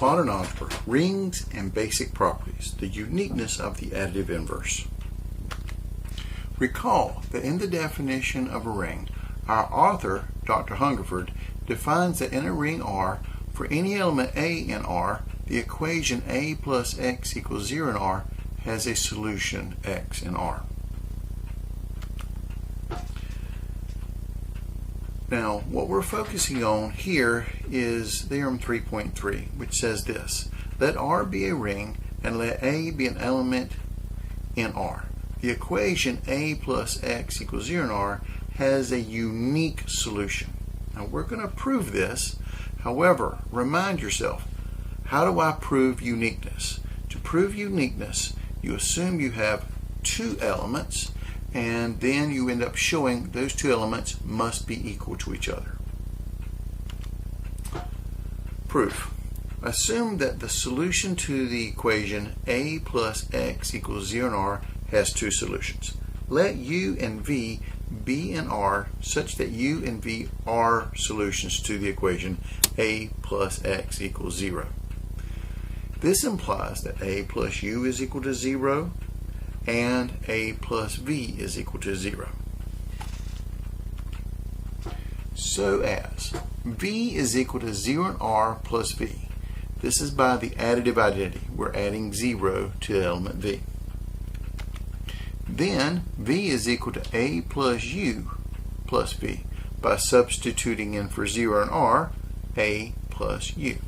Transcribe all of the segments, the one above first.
Modern Algebra, Rings and Basic Properties, the uniqueness of the additive inverse. Recall that in the definition of a ring, our author, Dr. Hungerford, defines that in a ring R, for any element A in R, the equation A plus x equals 0 in R has a solution x in R. Now, what we're focusing on here is theorem 3.3, which says this: let R be a ring and let A be an element in R. The equation A plus x equals 0 in R has a unique solution. Now, we're going to prove this. However, remind yourself, how do I prove uniqueness? To prove uniqueness, you assume you have two elements, and then you end up showing those two elements must be equal to each other. Proof. Assume that the solution to the equation A plus x equals 0 in R has two solutions. Let U and V be in R such that U and V are solutions to the equation A plus x equals 0. This implies that A plus U is equal to 0 and A plus V is equal to 0. So as V is equal to 0 in R plus V. This is by the additive identity. We're adding 0 to the element V. Then V is equal to A plus U plus V by substituting in for 0 in R, A plus U.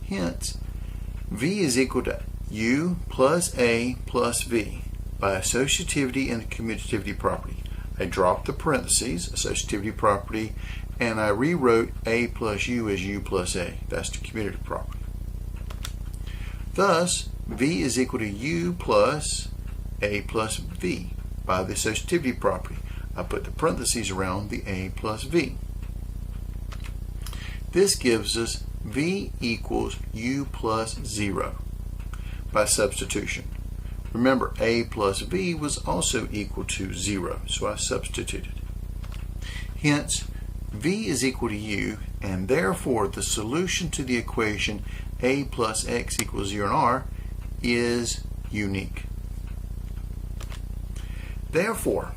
Hence, V is equal to U plus A plus V by associativity and commutativity property. I dropped the parentheses, associativity property, and I rewrote A plus U as U plus A. That's the commutative property. Thus, V is equal to U plus A plus V by the associativity property. I put the parentheses around the A plus V. This gives us V equals U plus 0 by substitution. Remember, A plus V was also equal to 0, so I substituted. Hence, V is equal to U, and therefore the solution to the equation A plus x equals 0 in R is unique. Therefore,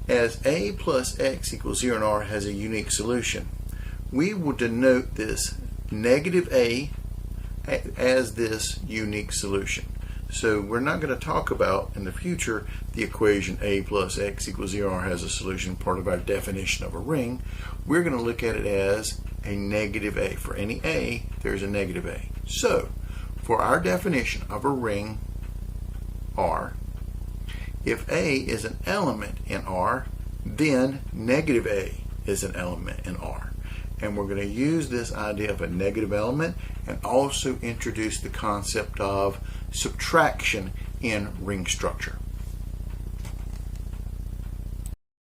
as A plus x equals 0 in R has a unique solution, we will denote this negative A as this unique solution. So we're not going to talk about in the future the equation A plus x equals 0 in R has a solution, part of our definition of a ring. We're going to look at it as a negative A. For any A, there's a negative A. So for our definition of a ring R, if A is an element in R, then negative A is an element in R. And we're going to use this idea of a negative element and also introduce the concept of subtraction in ring structure.